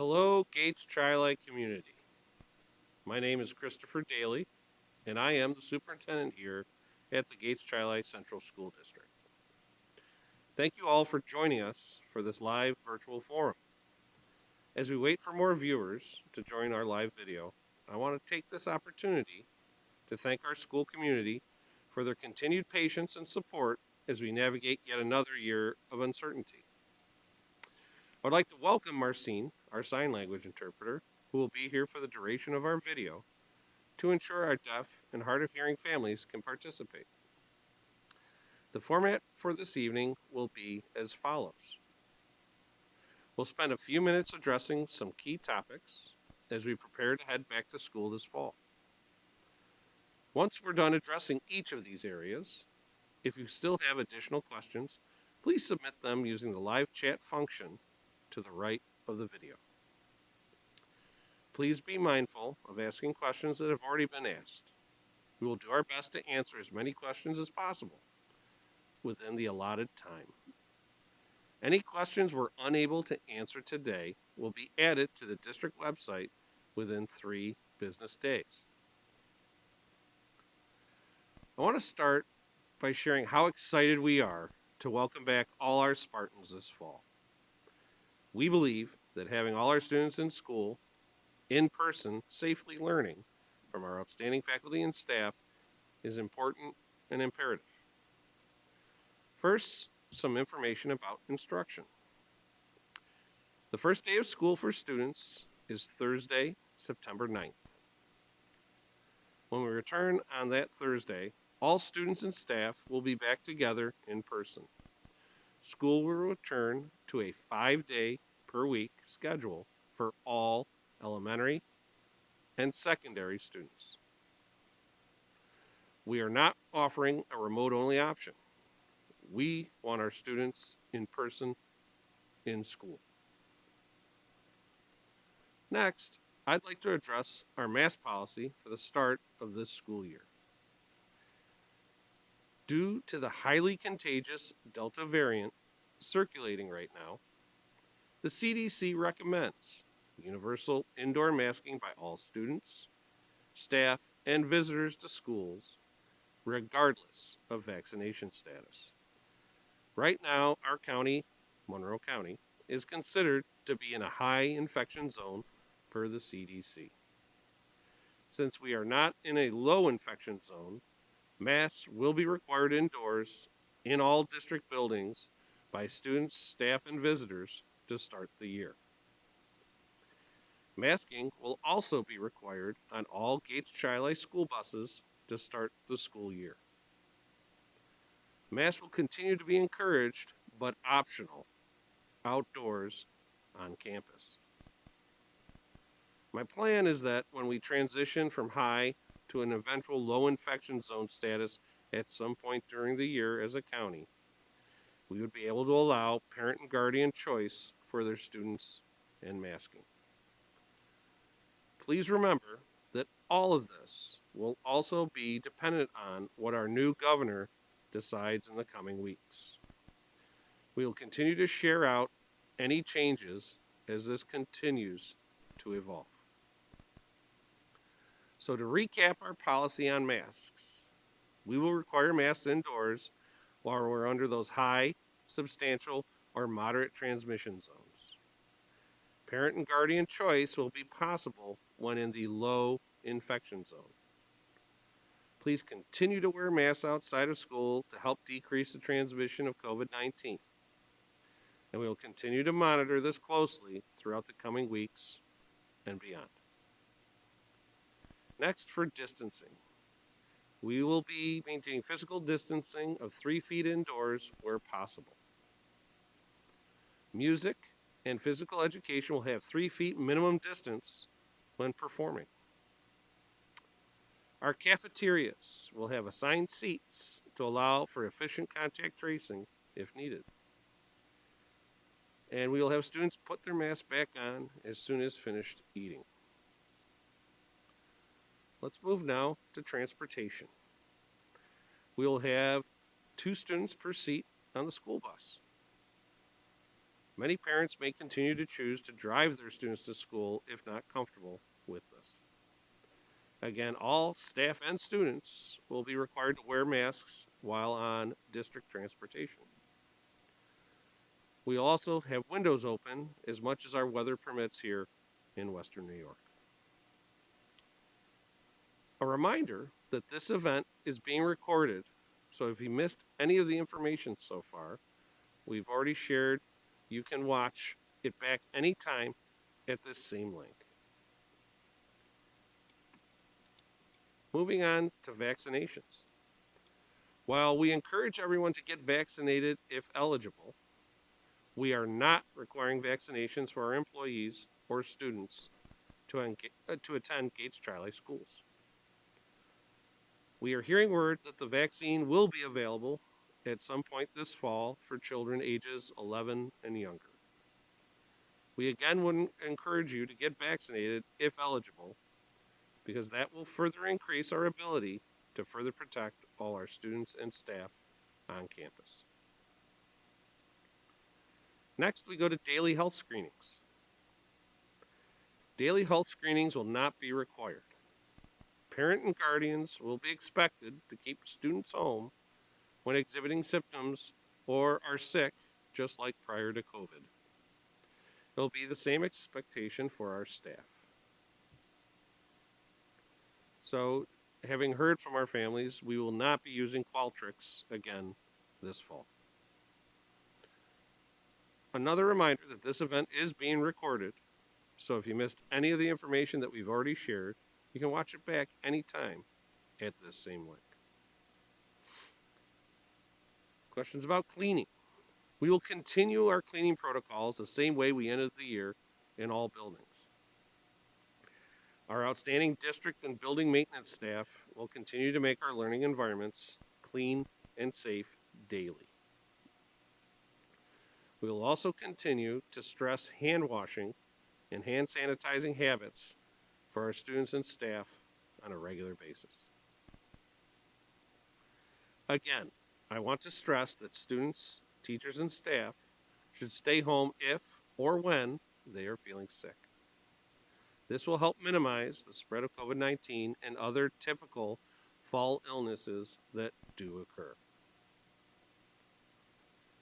Hello, Gates Tri-Light community. My name is Christopher Dailey, and I am the superintendent here at the Gates Tri-Light Central School District. Thank you all for joining us for this live virtual forum. As we wait for more viewers to join our live video, I want to take this opportunity to thank our school community for their continued patience and support as we navigate yet another year of uncertainty. I'd like to welcome Marcine, our sign language interpreter, who will be here for the duration of our video to ensure our deaf and hard of hearing families can participate. The format for this evening will be as follows. We'll spend a few minutes addressing some key topics as we prepare to head back to school this fall. Once we're done addressing each of these areas, if you still have additional questions, please submit them using the live chat function to the right of the video. Please be mindful of asking questions that have already been asked. We will do our best to answer as many questions as possible within the allotted time. Any questions we're unable to answer today will be added to the district website within 3 business days. I want to start by sharing how excited we are to welcome back all our Spartans this fall. We believe that having all our students in school, in person, safely learning from our outstanding faculty and staff is important and imperative. First, some information about instruction. The first day of school for students is Thursday, September 9th. When we return on that Thursday, all students and staff will be back together in person. School will return to a 5-day per week schedule for all elementary and secondary students. We are not offering a remote-only option. We want our students in person in school. Next, I'd like to address our mask policy for the start of this school year. Due to the highly contagious Delta variant circulating right now, the CDC recommends universal indoor masking by all students, staff, and visitors to schools, regardless of vaccination status. Right now, our county, Monroe County, is considered to be in a high infection zone per the CDC. Since we are not in a low infection zone, masks will be required indoors in all district buildings by students, staff, and visitors to start the year. Masking will also be required on all Gates Tri-Light school buses to start the school year. Masks will continue to be encouraged, but optional, outdoors on campus. My plan is that when we transition from high to an eventual low infection zone status at some point during the year as a county, we would be able to allow parent and guardian choice for their students and masking. Please remember that all of this will also be dependent on what our new governor decides in the coming weeks. We will continue to share out any changes as this continues to evolve. So to recap our policy on masks, we will require masks indoors while we're under those high, substantial, or moderate transmission zones. Parent and guardian choice will be possible when in the low infection zone. Please continue to wear masks outside of school to help decrease the transmission of COVID-19. And we will continue to monitor this closely throughout the coming weeks and beyond. Next, for distancing. We will be maintaining physical distancing of 3 feet indoors where possible. Music and physical education will have 3 feet minimum distance when performing. Our cafeterias will have assigned seats to allow for efficient contact tracing if needed. And we will have students put their masks back on as soon as finished eating. Let's move now to transportation. We will have 2 students per seat on the school bus. Many parents may continue to choose to drive their students to school if not comfortable with this. Again, all staff and students will be required to wear masks while on district transportation. We also have windows open as much as our weather permits here in Western New York. A reminder that this event is being recorded, so if you missed any of the information so far, we've already shared, you can watch it back anytime at this same link. Moving on to vaccinations. While we encourage everyone to get vaccinated if eligible, we are not requiring vaccinations for our employees or students to attend Gates Charlie schools. We are hearing word that the vaccine will be available at some point this fall for children ages 11 and younger. We again would encourage you to get vaccinated if eligible, because that will further increase our ability to further protect all our students and staff on campus. Next, we go to daily health screenings. Daily health screenings will not be required. Parent and guardians will be expected to keep students home when exhibiting symptoms or are sick, just like prior to COVID. It will be the same expectation for our staff. So, having heard from our families, we will not be using Qualtrics again this fall. Another reminder that this event is being recorded, so if you missed any of the information that we've already shared, you can watch it back anytime at this same link. Questions about cleaning. We will continue our cleaning protocols the same way we ended the year in all buildings. Our outstanding district and building maintenance staff will continue to make our learning environments clean and safe daily. We will also continue to stress hand washing and hand sanitizing habits for our students and staff on a regular basis. Again, I want to stress that students, teachers, and staff should stay home if or when they are feeling sick. This will help minimize the spread of COVID-19 and other typical fall illnesses that do occur.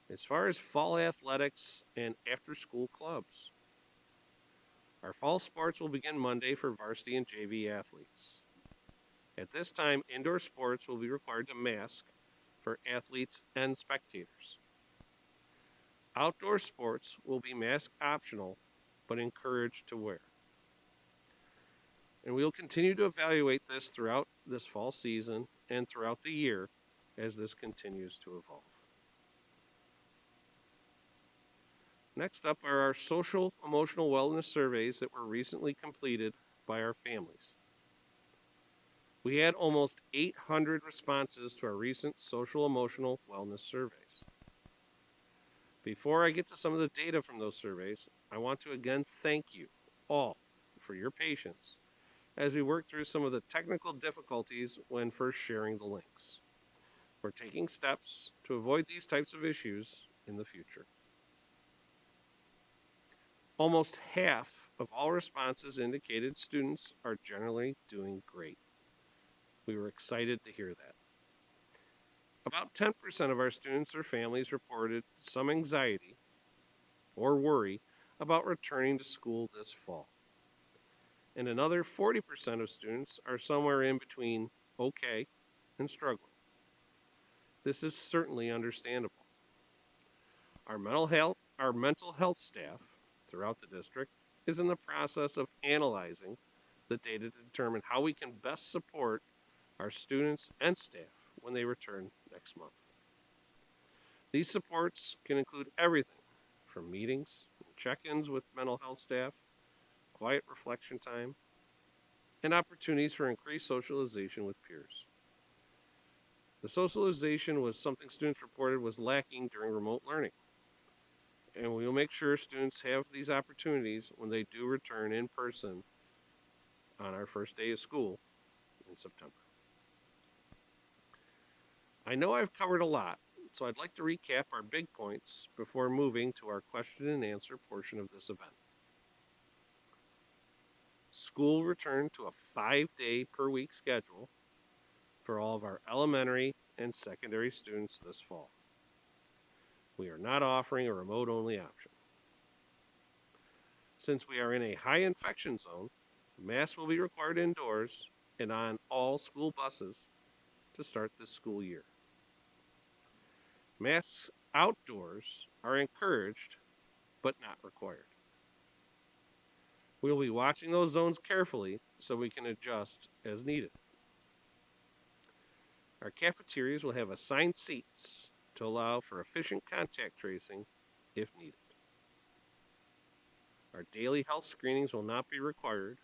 As far as fall athletics and after-school clubs, our fall sports will begin Monday for varsity and JV athletes. At this time, indoor sports will be required to mask for athletes and spectators. Outdoor sports will be mask optional, but encouraged to wear. And we will continue to evaluate this throughout this fall season and throughout the year as this continues to evolve. Next up are our social emotional wellness surveys that were recently completed by our families. We had almost 800 responses to our recent social emotional wellness surveys. Before I get to some of the data from those surveys, I want to again thank you all for your patience as we work through some of the technical difficulties when first sharing the links. We're taking steps to avoid these types of issues in the future. Almost half of all responses indicated students are generally doing great. We were excited to hear that. About 10% of our students or families reported some anxiety or worry about returning to school this fall. And another 40% of students are somewhere in between okay and struggling. This is certainly understandable. Our mental health staff throughout the district is in the process of analyzing the data to determine how we can best support our students and staff when they return next month. These supports can include everything from meetings, check-ins with mental health staff, quiet reflection time, and opportunities for increased socialization with peers. The socialization was something students reported was lacking during remote learning, and we will make sure students have these opportunities when they do return in person on our first day of school in September. I know I've covered a lot, So I'd like to recap our big points before moving to our question and answer portion of this event. School returned to a 5-day per week schedule for all of our elementary and secondary students this fall. We are not offering a remote only option. Since we are in a high infection zone, masks will be required indoors and on all school buses to start this school year. Masks outdoors are encouraged but not required. We will be watching those zones carefully so we can adjust as needed. Our cafeterias will have assigned seats to allow for efficient contact tracing if needed. Our daily health screenings will not be required.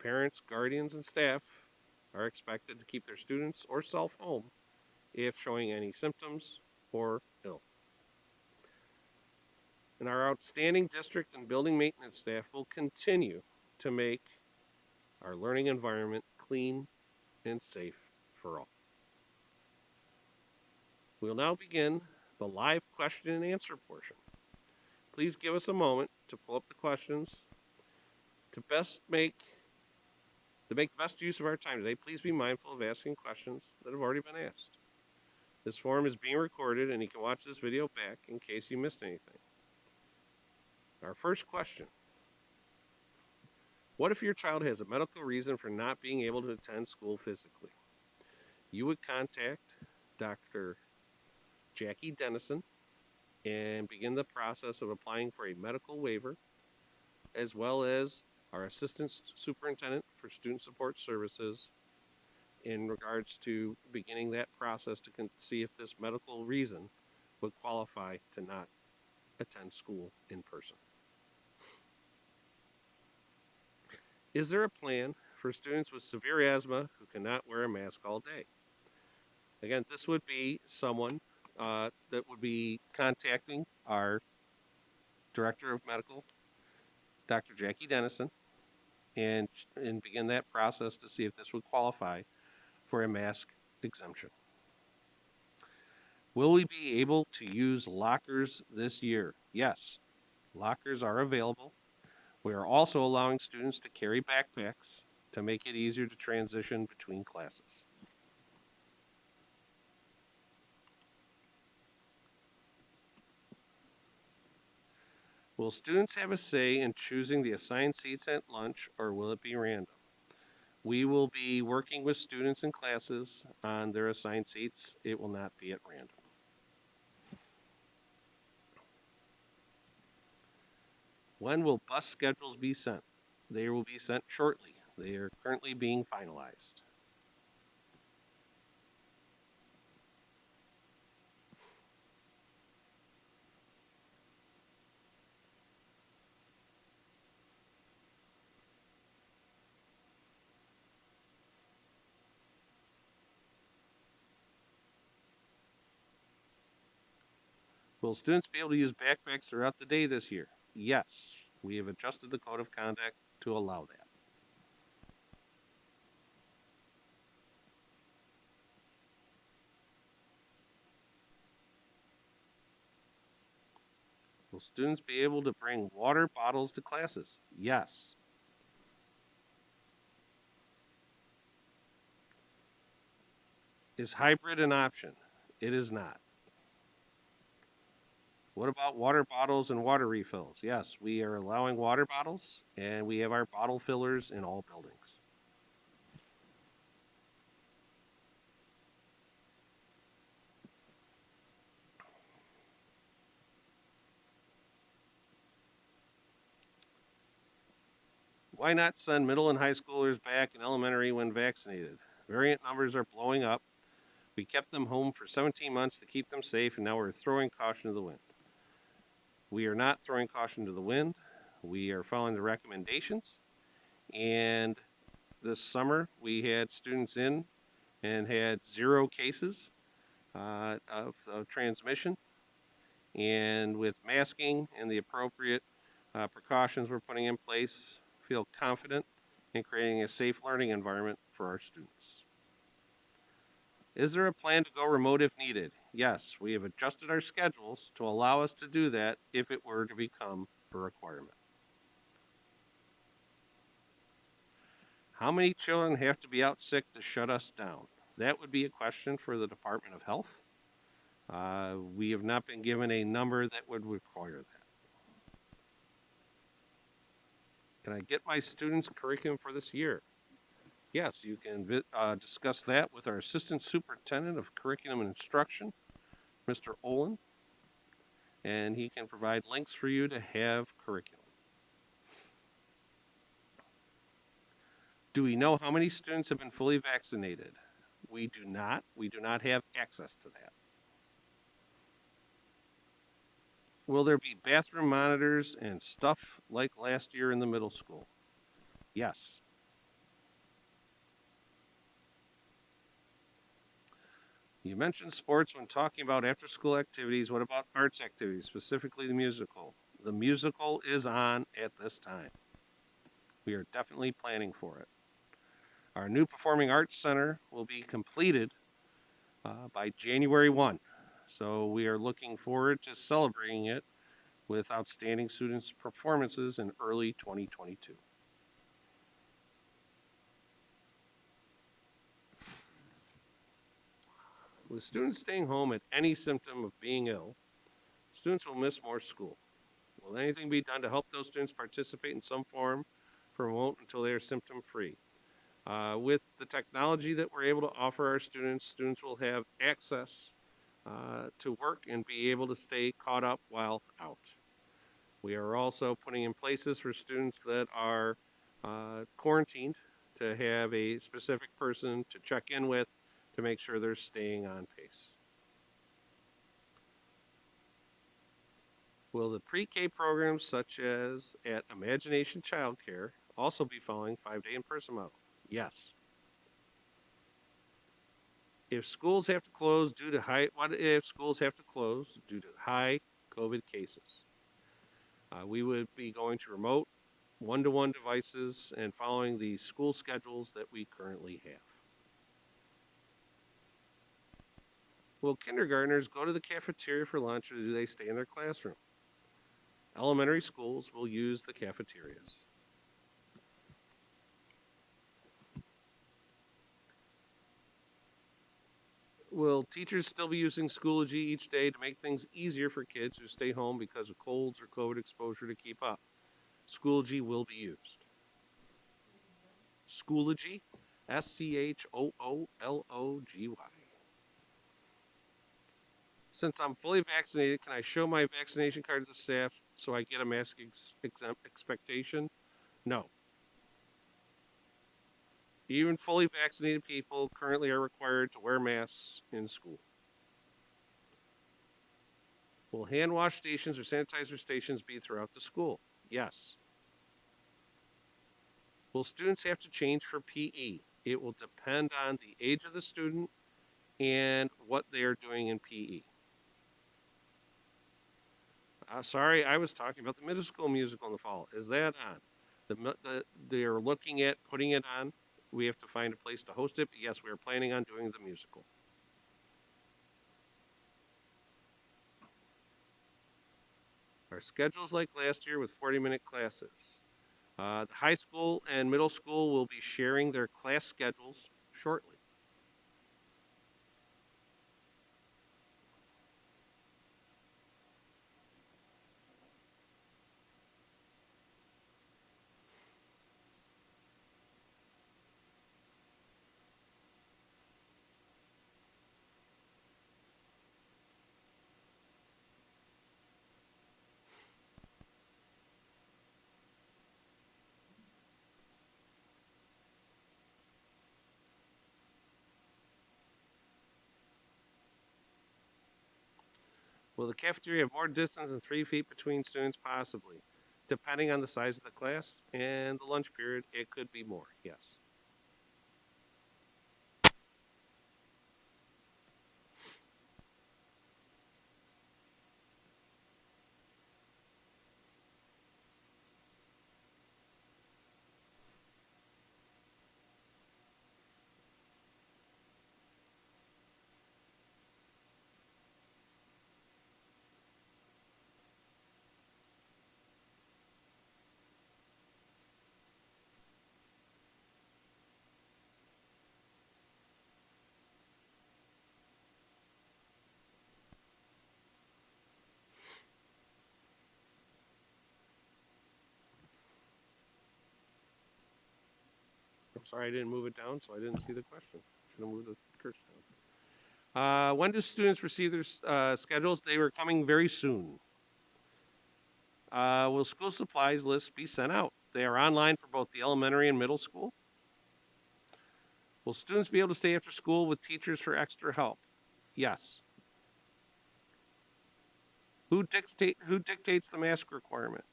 Parents, guardians, and staff are expected to keep their students or self home if showing any symptoms or ill. And our outstanding district and building maintenance staff will continue to make our learning environment clean and safe for all. We will now begin the live question and answer portion. Please give us a moment to pull up the questions to make the best use of our time today. Please be mindful of asking questions that have already been asked. This forum is being recorded and you can watch this video back in case you missed anything. Our first question: what if your child has a medical reason for not being able to attend school physically? You would contact Dr. Jackie Dennison and begin the process of applying for a medical waiver, as well as our Assistant Superintendent for Student Support Services in regards to beginning that process to see if this medical reason would qualify to not attend school in person. Is there a plan for students with severe asthma who cannot wear a mask all day? Again, this would be someone that would be contacting our Director of Medical, Dr. Jackie Dennison, and begin that process to see if this would qualify for a mask exemption. Will we be able to use lockers this year? Yes, lockers are available. We are also allowing students to carry backpacks to make it easier to transition between classes. Will students have a say in choosing the assigned seats at lunch, or will it be random? We will be working with students in classes on their assigned seats. It will not be at random. When will bus schedules be sent? They will be sent shortly. They are currently being finalized. Will students be able to use backpacks throughout the day this year? Yes, we have adjusted the code of conduct to allow that. Will students be able to bring water bottles to classes? Yes. Is hybrid an option? It is not. What about water bottles and water refills? Yes, we are allowing water bottles, and we have our bottle fillers in all buildings. Why not send middle and high schoolers back in elementary when vaccinated? Variant numbers are blowing up. We kept them home for 17 months to keep them safe, and now we're throwing caution to the wind. We are not throwing caution to the wind. We are following the recommendations. And this summer, we had students in and had 0 cases of transmission. And with masking and the appropriate precautions we're putting in place, feel confident in creating a safe learning environment for our students. Is there a plan to go remote if needed? Yes, we have adjusted our schedules to allow us to do that if it were to become a requirement. How many children have to be out sick to shut us down? That would be a question for the Department of Health. We have not been given a number that would require that. Can I get my students' curriculum for this year? Yes, you can discuss that with our Assistant Superintendent of Curriculum and Instruction, Mr. Olin, and he can provide links for you to have curriculum. Do we know how many students have been fully vaccinated? We do not. We do not have access to that. Will there be bathroom monitors and stuff like last year in the middle school? Yes. You mentioned sports when talking about after school activities. What about arts activities, specifically the musical? The musical is on at this time. We are definitely planning for it. Our new Performing Arts Center will be completed by January 1. So we are looking forward to celebrating it with outstanding students' performances in early 2022. With students staying home at any symptom of being ill, students will miss more school. Will anything be done to help those students participate in some form for remote until they are symptom free? With the technology that we're able to offer our students, students will have access to work and be able to stay caught up while out. We are also putting in places for students that are quarantined to have a specific person to check in with to make sure they're staying on pace. Will the pre-K programs such as at Imagination Childcare also be following 5-day in-person model? Yes. If schools have to close due to what if schools have to close due to high COVID cases? We would be going to remote one-to-one devices and following the school schedules that we currently have. Will kindergartners go to the cafeteria for lunch or do they stay in their classroom? Elementary schools will use the cafeterias. Will teachers still be using Schoology each day to make things easier for kids who stay home because of colds or COVID exposure to keep up? Schoology will be used. Schoology, Schoollogy. Since I'm fully vaccinated, can I show my vaccination card to the staff so I get a mask expectation? No. Even fully vaccinated people currently are required to wear masks in school. Will hand wash stations or sanitizer stations be throughout the school? Yes. Will students have to change for PE? It will depend on the age of the student and what they are doing in PE. Sorry, I was talking about the middle school musical in the fall. Is that on? They're looking at putting it on. We have to find a place to host it. But yes, we are planning on doing the musical. Our schedule's like last year with 40-minute classes. The high school and middle school will be sharing their class schedules shortly. Will the cafeteria have more distance than 3 feet between students? Possibly. Depending on the size of the class and the lunch period, it could be more, yes. I'm sorry I didn't move it down, so I didn't see the question. Should have moved the cursor down. When do students receive their schedules? They were coming very soon. Will school supplies lists be sent out? They are online for both the elementary and middle school. Will students be able to stay after school with teachers for extra help? Yes. Who dictates the mask requirement?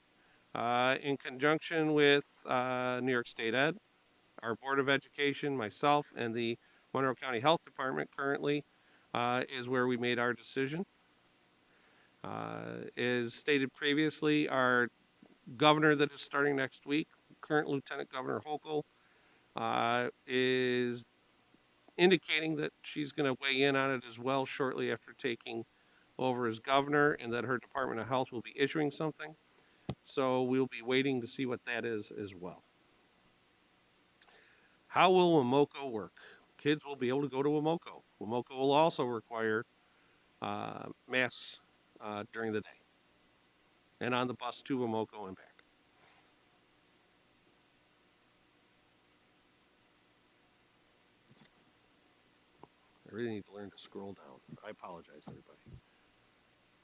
In conjunction with New York State Ed, our Board of Education, myself, and the Monroe County Health Department currently is where we made our decision. As stated previously, our governor that is starting next week, current Lieutenant Governor Hochul, is indicating that she's going to weigh in on it as well shortly after taking over as governor, and that her Department of Health will be issuing something. So we'll be waiting to see what that is as well. How will WMOCO work? Kids will be able to go to WMOCO. WMOCO will also require masks during the day and on the bus to WMOCO and back. I really need to learn to scroll down. I apologize, everybody.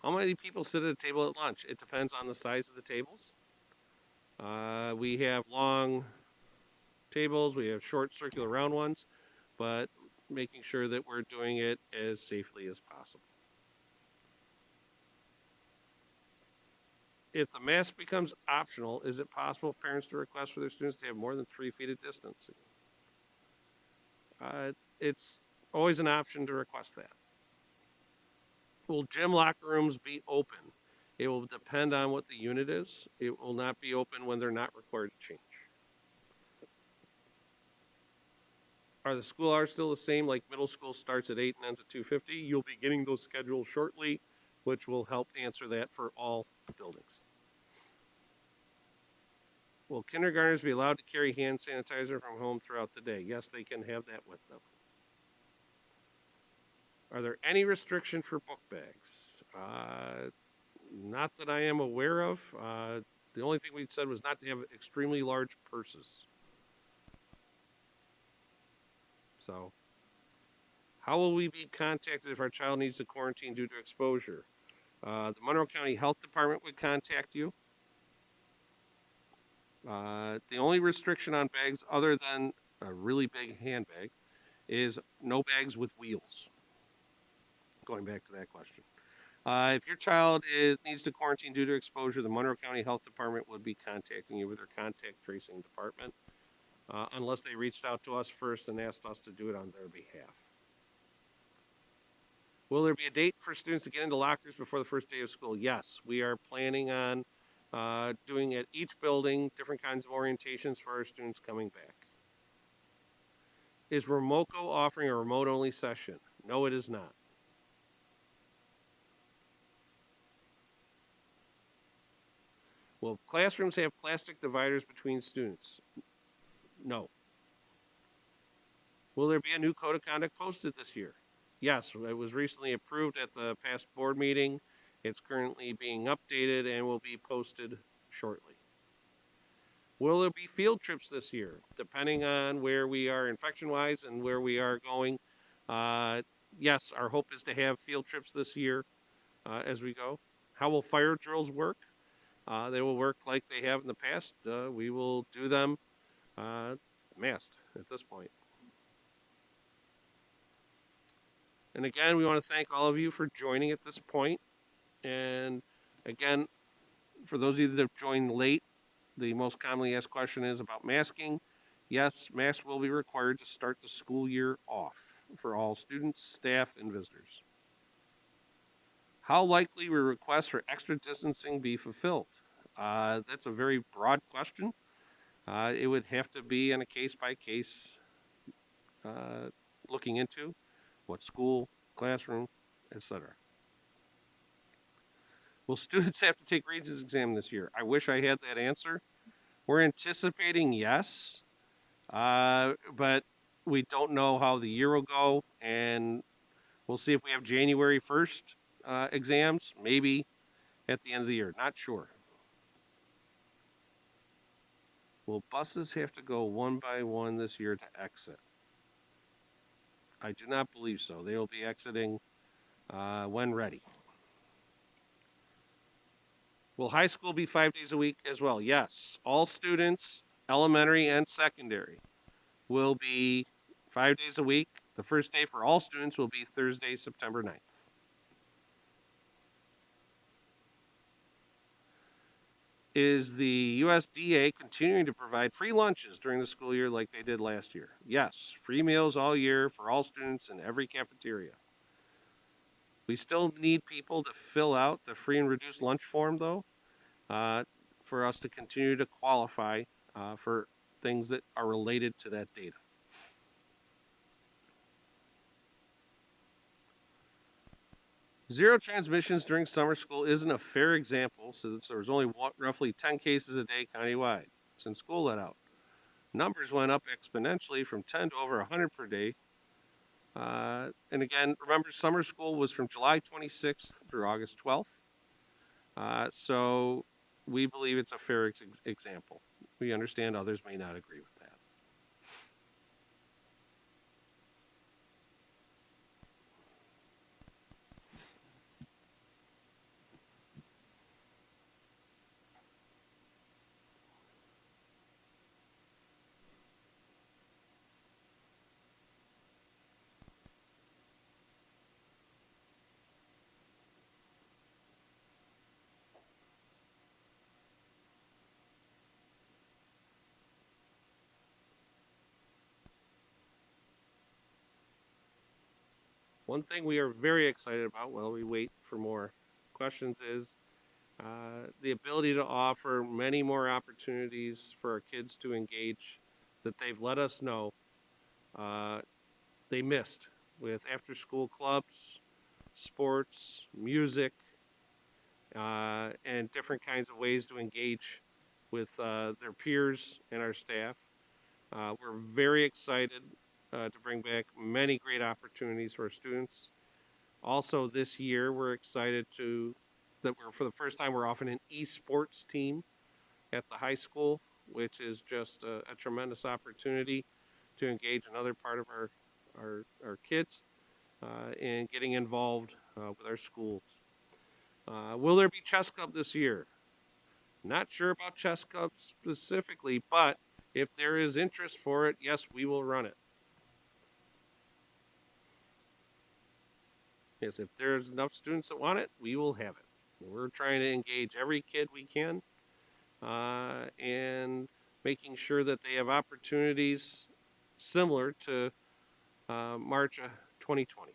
How many people sit at a table at lunch? It depends on the size of the tables. We have long tables, we have short circular round ones, but making sure that we're doing it as safely as possible. If the mask becomes optional, is it possible for parents to request for their students to have more than 3 feet of distancing? It's always an option to request that. Will gym locker rooms be open? It will depend on what the unit is. It will not be open when they're not required to change. Are the school hours still the same? Like middle school starts at 8 and ends at 2:50? You'll be getting those schedules shortly, which will help answer that for all buildings. Will kindergartners be allowed to carry hand sanitizer from home throughout the day? Yes, they can have that with them. Are there any restriction for book bags? Not that I am aware of. The only thing we said was not to have extremely large purses. So, how will we be contacted if our child needs to quarantine due to exposure? The Monroe County Health Department would contact you. The only restriction on bags, other than a really big handbag, is no bags with wheels. Going back to that question. If your child needs to quarantine due to exposure, the Monroe County Health Department would be contacting you with their contact tracing department, unless they reached out to us first and asked us to do it on their behalf. Will there be a date for students to get into lockers before the first day of school? Yes, we are planning on doing at each building different kinds of orientations for our students coming back. Is Remoco offering a remote-only session? No, it is not. Will classrooms have plastic dividers between students? No. Will there be a new code of conduct posted this year? Yes, it was recently approved at the past board meeting. It's currently being updated and will be posted shortly. Will there be field trips this year? Depending on where we are infection-wise and where we are going. Yes, our hope is to have field trips this year as we go. How will fire drills work? They will work like they have in the past. We will do them masked at this point. And again, we want to thank all of you for joining at this point. And again, for those of you that have joined late, the most commonly asked question is about masking. Yes, masks will be required to start the school year off for all students, staff, and visitors. How likely will requests for extra distancing be fulfilled? That's a very broad question. It would have to be on a case-by-case looking into what school, classroom, etc. Will students have to take Regents exam this year? I wish I had that answer. We're anticipating yes, but we don't know how the year will go, and we'll see if we have January 1st exams, maybe at the end of the year. Not sure. Will buses have to go one by one this year to exit? I do not believe so. They will be exiting when ready. Will high school be 5 days a week as well? Yes. All students, elementary and secondary, will be 5 days a week. The first day for all students will be Thursday, September 9th. Is the USDA continuing to provide free lunches during the school year like they did last year? Yes. Free meals all year for all students in every cafeteria. We still need people to fill out the free and reduced lunch form, though, uh, for us to continue to qualify for things that are related to that data. Zero transmissions during summer school isn't a fair example since there was only roughly 10 cases a day countywide since school let out. Numbers went up exponentially from 10 to over 100 per day. And again, remember, summer school was from July 26th through August 12th. So we believe it's a fair example. We understand others may not agree with that. One thing we are very excited about while we wait for more questions is the ability to offer many more opportunities for our kids to engage that they've let us know uh, they missed with after school clubs, sports, music, and different kinds of ways to engage with their peers and our staff. We're very excited to bring back many great opportunities for our students. Also, this year, we're excited that we're for the first time we're offering an esports team at the high school, which is just a tremendous opportunity to engage another part of our kids in getting involved with our schools. Will there be chess club this year? Not sure about chess club specifically, but if there is interest for it, yes, we will run it. Yes, if there's enough students that want it, we will have it. We're trying to engage every kid we can and making sure that they have opportunities similar to March 2020.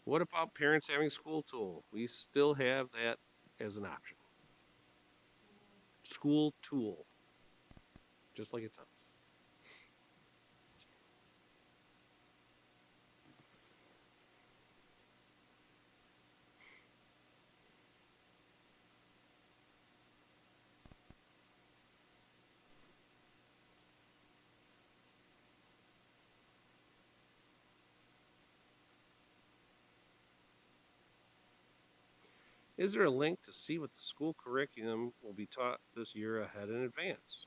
What about parents having school tool? We still have that as an option. School tool, just like it sounds. Is there a link to see what the school curriculum will be taught this year ahead in advance?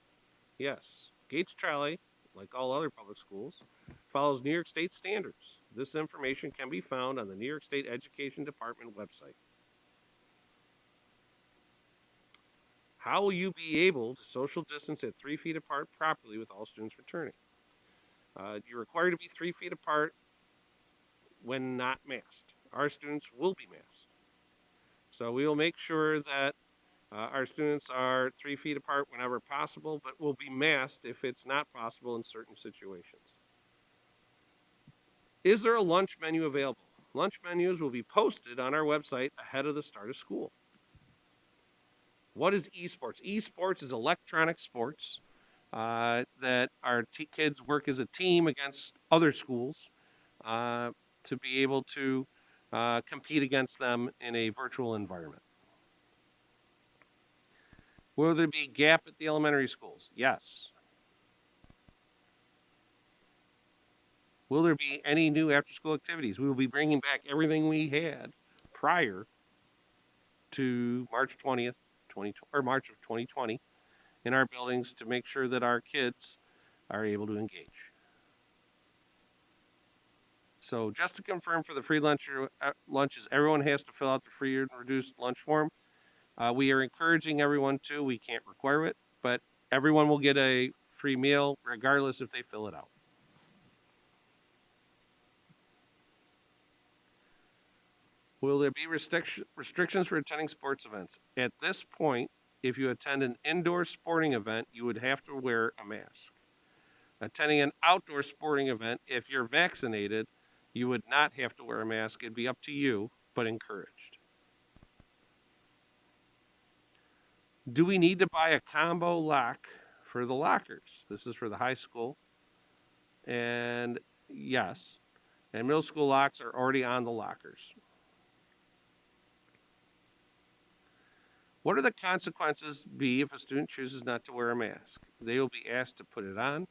Yes. Gates Charlie, like all other public schools, follows New York State standards. This information can be found on the New York State Education Department website. How will you be able to social distance at 3 feet apart properly with all students returning? You're required to be 3 feet apart when not masked. Our students will be masked. So we will make sure that our students are 3 feet apart whenever possible, but will be masked if it's not possible in certain situations. Is there a lunch menu available? Lunch menus will be posted on our website ahead of the start of school. What is esports? Esports is electronic sports that our kids work as a team against other schools uh, to be able to compete against them in a virtual environment. Will there be a gap at the elementary schools? Yes. Will there be any new after school activities? We will be bringing back everything we had prior to March 20th, 2020, or March of 2020. in our buildings to make sure that our kids are able to engage. So just to confirm for the free lunches, everyone has to fill out the free and reduced lunch form. We are encouraging everyone to. We can't require it, but everyone will get a free meal regardless if they fill it out. Will there be restrictions for attending sports events? At this point, if you attend an indoor sporting event, you would have to wear a mask. Attending an outdoor sporting event, if you're vaccinated, you would not have to wear a mask. It'd be up to you, but encouraged. Do we need to buy a combo lock for the lockers? This is for the high school. And yes, and middle school locks are already on the lockers. What are the consequences be if a student chooses not to wear a mask? They will be asked to put it on.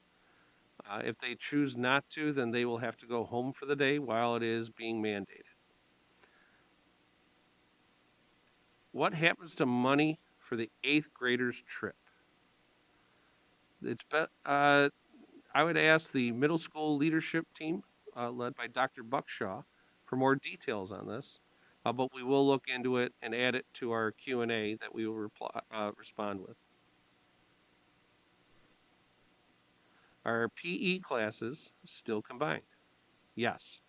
If they choose not to, then they will have to go home for the day while it is being mandated. What happens to money for the 8th graders trip? I would ask the middle school leadership team, led by Dr. Buckshaw, for more details on this. But we will look into it and add it to our Q&A that we will respond with. Are PE classes still combined? Yes.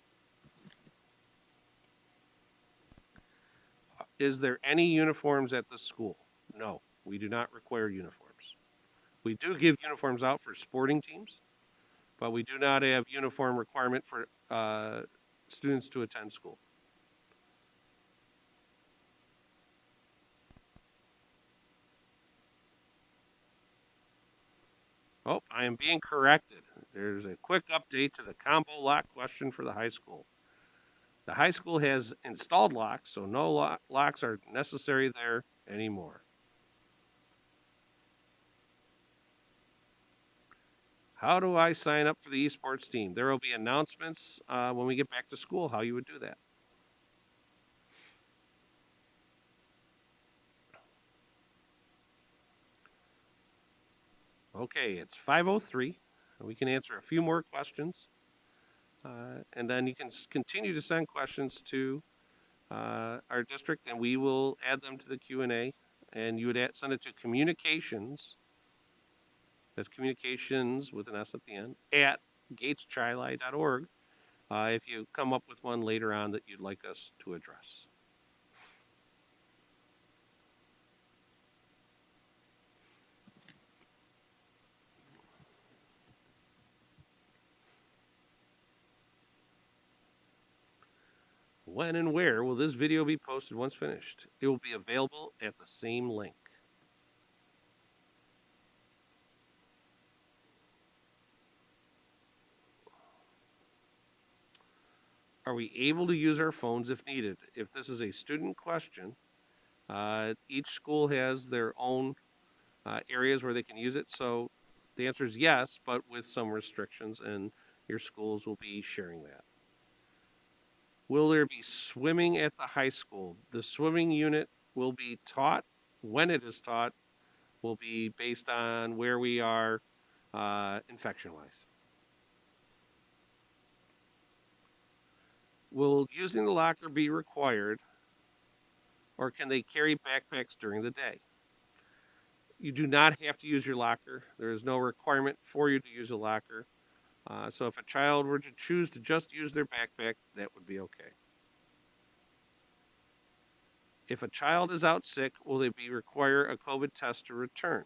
Is there any uniforms at the school? No, we do not require uniforms. We do give uniforms out for sporting teams, but we do not have uniform requirement for students to attend school. Oh, I am being corrected. There's a quick update to the combo lock question for the high school. The high school has installed locks, so no locks are necessary there anymore. How do I sign up for the esports team? There will be announcements when we get back to school how you would do that. Okay, it's 5:03. We can answer a few more questions. And then you can continue to send questions to our district, and we will add them to the Q&A. And you would send it to communications, that's communications with an S at the end, at gateschili.org if you come up with one later on that you'd like us to address. When and where will this video be posted once finished? It will be available at the same link. Are we able to use our phones if needed? If this is a student question, each school has their own areas where they can use it. So the answer is yes, but with some restrictions, and your schools will be sharing that. Will there be swimming at the high school? The swimming unit will be taught. When it is taught will be based on where we are infection-wise. Will using the locker be required, or can they carry backpacks during the day? You do not have to use your locker. There is no requirement for you to use a locker. So if a child were to choose to just use their backpack, that would be okay. If a child is out sick, will they require a COVID test to return?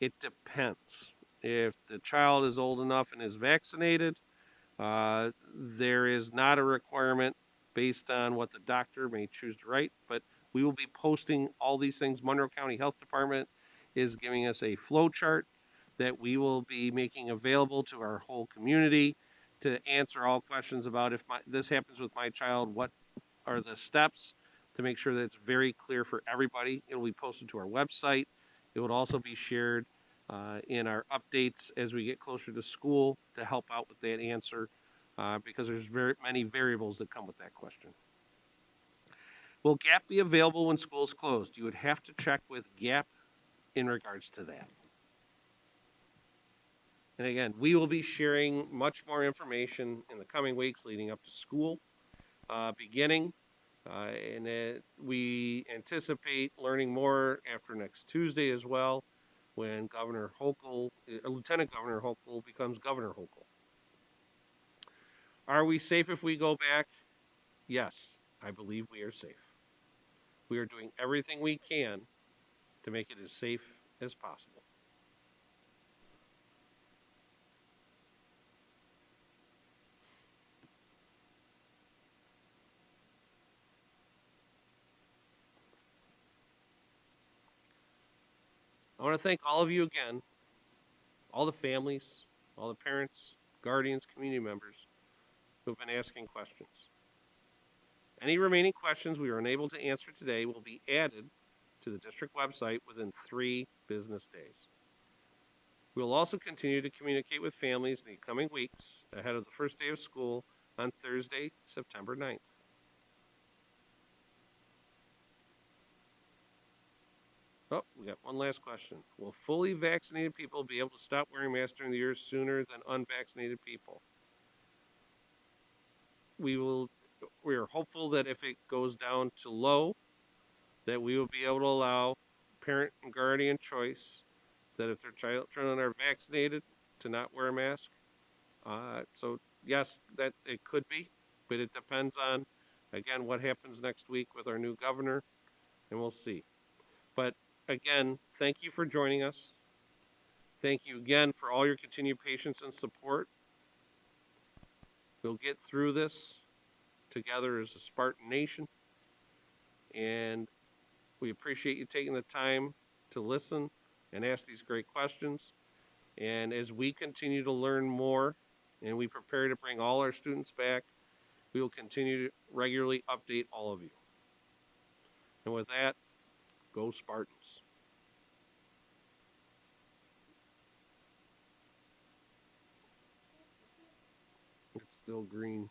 It depends. If the child is old enough and is vaccinated, there is not a requirement based on what the doctor may choose to write, but we will be posting all these things. Monroe County Health Department is giving us a flow chart that we will be making available to our whole community to answer all questions about if this happens with my child, what are the steps to make sure that it's very clear for everybody. It will be posted to our website. It would also be shared in our updates as we get closer to school to help out with that answer because there's very many variables that come with that question. Will GAP be available when school's closed? You would have to check with GAP in regards to that. And again, we will be sharing much more information in the coming weeks leading up to school beginning. We anticipate learning more after next Tuesday as well, when Lieutenant Governor Hochul becomes Governor Hochul. Are we safe if we go back? Yes, I believe we are safe. We are doing everything we can to make it as safe as possible. I want to thank all of you again, all the families, all the parents, guardians, community members who have been asking questions. Any remaining questions we are unable to answer today will be added to the district website within 3 business days. We will also continue to communicate with families in the coming weeks ahead of the first day of school on Thursday, September 9th. Oh, we got one last question. Will fully vaccinated people be able to stop wearing masks during the year sooner than unvaccinated people? We will we are hopeful that if it goes down to low, that we will be able to allow parent and guardian choice that if their children are vaccinated to not wear a mask. So yes, that it could be, but it depends on, again, what happens next week with our new governor, and we'll see. But again, thank you for joining us. Thank you again for all your continued patience and support. We'll get through this together as a Spartan nation, and we appreciate you taking the time to listen and ask these great questions. And as we continue to learn more and we prepare to bring all our students back, we will continue to regularly update all of you. And with that, go Spartans. It's still green.